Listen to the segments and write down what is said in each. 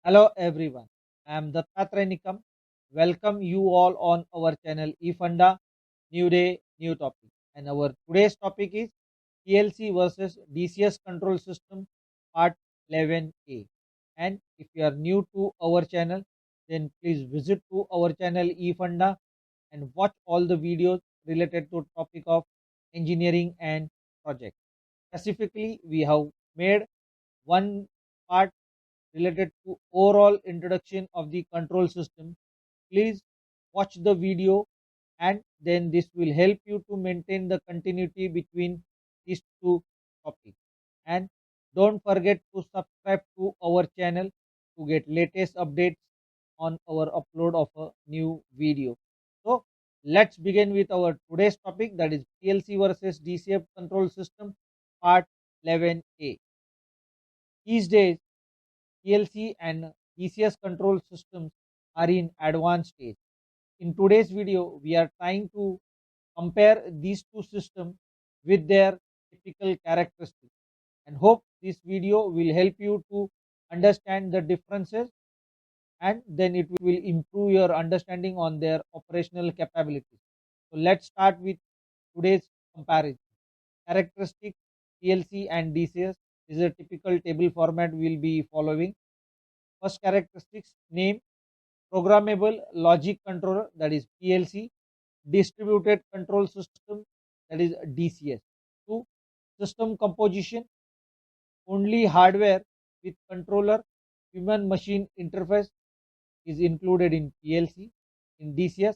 Hello everyone, I am Dattatray Nikam. Welcome you all on our channel eFunda, New Day, New Topic. And our today's topic is PLC versus DCS Control System Part 11A. And if you are new to our channel, then please visit to our channel eFunda and watch all the videos related to topic of engineering and project. Specifically, we have made one part related to overall introduction of the control system. Please watch the video and then this will help you to maintain the continuity between these two topics. And don't forget to subscribe to our channel to get latest updates on our upload of a new video. So let's begin with our today's topic, that is PLC versus DCF control system part 11A. These days PLC and DCS control systems are in advanced stage. In today's video, we are trying to compare these two systems with their typical characteristics, and hope this video will help you to understand the differences, and then it will improve your understanding on their operational capabilities. So let's start with today's comparison. Characteristic PLC and DCS is a typical table format we'll be following. First characteristics: name, programmable logic controller, that is PLC, distributed control system, that is DCS. 2. System composition: only hardware with controller human machine interface is included in PLC. In DCS,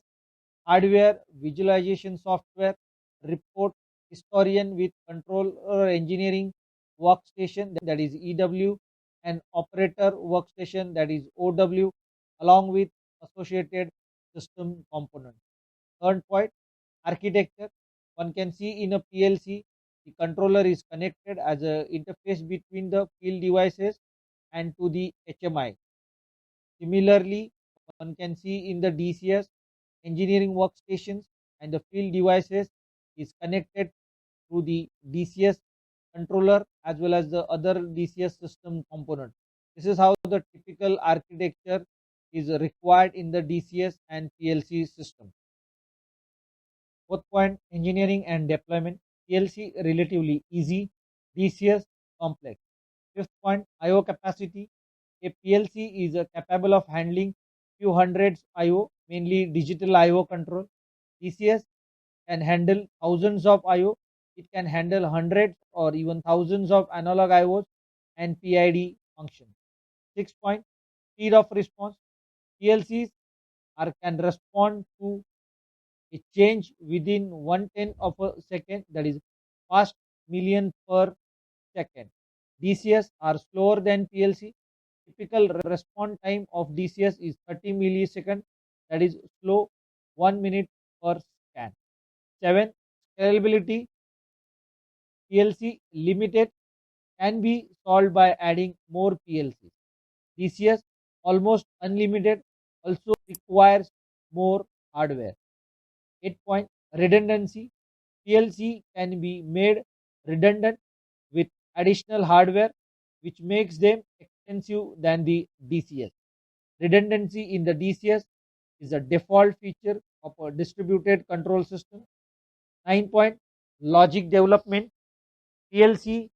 hardware, visualization software, report historian with controller engineering workstation, that is EW, and operator workstation, that is OW, along with associated system components. Third point, architecture. One can see in a PLC, the controller is connected as an interface between the field devices and to the HMI. Similarly, one can see in the DCS, engineering workstations and the field devices is connected to the DCS controller as well as the other DCS system component. This is how the typical architecture is required in the DCS and PLC system. Fourth point, engineering and deployment. PLC relatively easy, DCS complex. Fifth point, I/O capacity. A PLC is capable of handling few hundreds I/O, mainly digital I/O control. DCS can handle thousands of I/O. It can handle hundreds or even thousands of analog I/Os and PID functions. Sixth point, speed of response. PLCs can respond to a change within 1/10 of a second, that is fast million per second. DCS are slower than PLC. Typical response time of DCS is 30 milliseconds, that is slow 1 minute per scan. 7. Scalability. PLC limited, can be solved by adding more PLCs. DCS almost unlimited, also requires more hardware. 8 point, redundancy. PLC can be made redundant with additional hardware, which makes them expensive than the DCS. Redundancy in the DCS is a default feature of a distributed control system. 9 point, logic development. PLC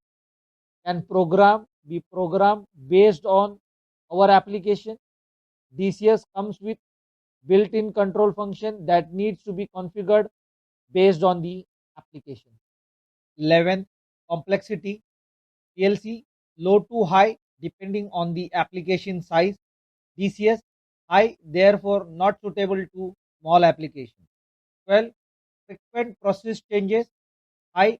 can be programmed based on our application. DCS comes with built-in control function that needs to be configured based on the application. 11. Complexity. PLC low to high depending on the application size. DCS high, therefore not suitable to small applications. 12. Frequent process changes. High,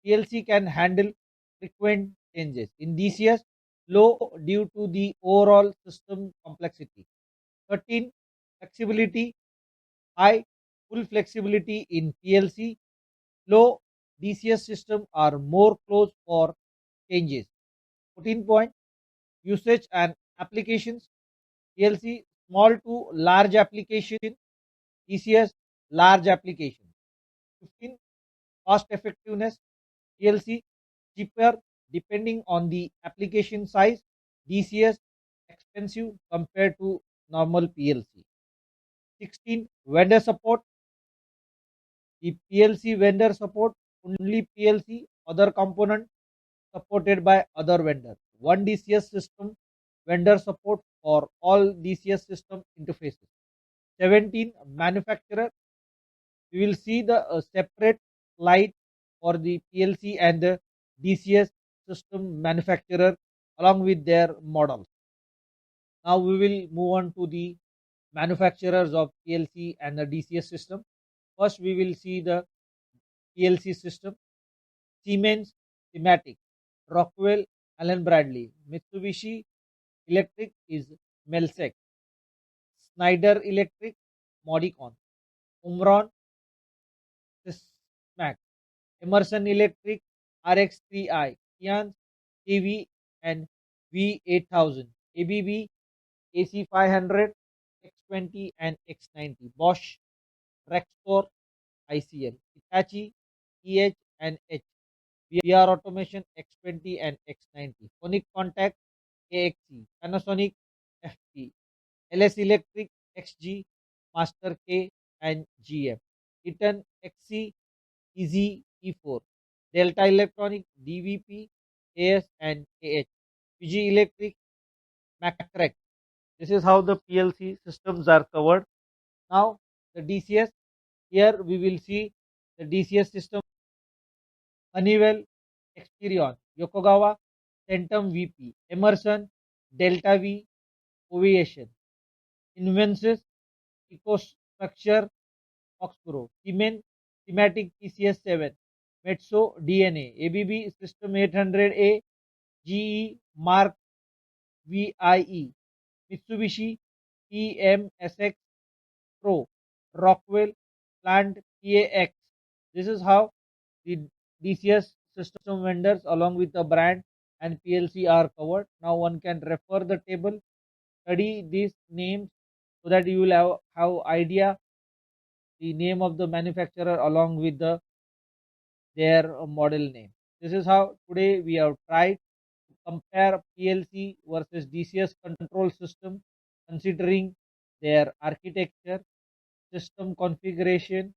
PLC can handle frequent changes. In DCS, low due to the overall system complexity. 13. Flexibility. High, full flexibility in PLC. Low, DCS system are more closed for changes. 14 point, usage and applications. PLC small to large application, DCS large application. 15. Cost effectiveness. PLC cheaper depending on the application size, DCS expensive compared to normal PLC. 16. Vendor support. The PLC vendor support only PLC, other component supported by other vendors. One DCS system vendor support for all DCS system interfaces. 17. Manufacturer. We will see the separate slide for the PLC and the DCS system manufacturer along with their models. Now we will move on to the manufacturers of PLC and the DCS system. First, we will see the PLC system. Siemens, Thematic, Rockwell, Allen Bradley, Mitsubishi Electric is Melsec, Schneider Electric, Modicon, Omron, Sysmac, Emerson Electric, RX3i, Kian, KV and V8000, ABB, AC500, X20 and X90, Bosch, Rextor, ICL, Hitachi, EH and H, VR Automation X20 and X90, Sonic Contact, AXE, Panasonic, FP, LS Electric, XG, Master K and GM, Eaton, XC, EZ, E4, Delta Electronic, DVP, AS and AH, PG Electric, Macrec. This is how the PLC systems are covered. Now the DCS, here we will see the DCS system. Honeywell, Experion, Yokogawa, Centum VP, Emerson, Delta V, Ovation, Invensys, EcoStruxure, Foxborough, Siemens, Thematic TCS7, Metso DNA, ABB System 800A, GE Mark VIE, Mitsubishi EMSX Pro, Rockwell Plant PAX. This is how the DCS system vendors along with the brand and PLC are covered. Now one can refer the table, study these names so that you will have idea the name of the manufacturer along with their model name. This is how today we have tried to compare PLC versus DCS control system considering their architecture, system configuration,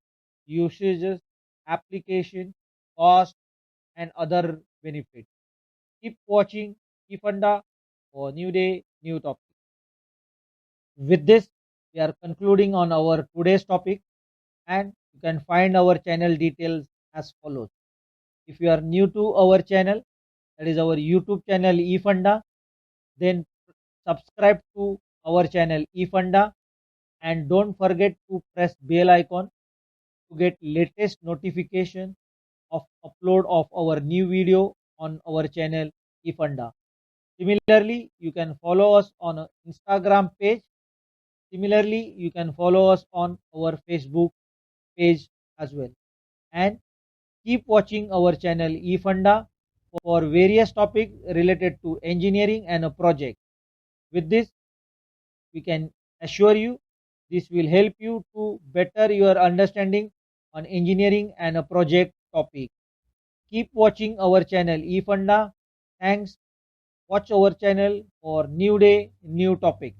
usages, application, cost and other benefits. Keep watching eFunda for new day, new topic. With this, we are concluding on our today's topic and you can find our channel details as follows. If you are new to our channel, that is our YouTube channel eFunda, then subscribe to our channel eFunda and don't forget to press bell icon to get latest notification of upload of our new video on our channel eFunda. Similarly, you can follow us on our Instagram page. Similarly, you can follow us on our Facebook page as well. And keep watching our channel eFunda for various topics related to engineering and a project. With this, we can assure you this will help you to better your understanding on engineering and a project topic. Keep watching our channel eFunda. Thanks. Watch our channel for new day, new topic.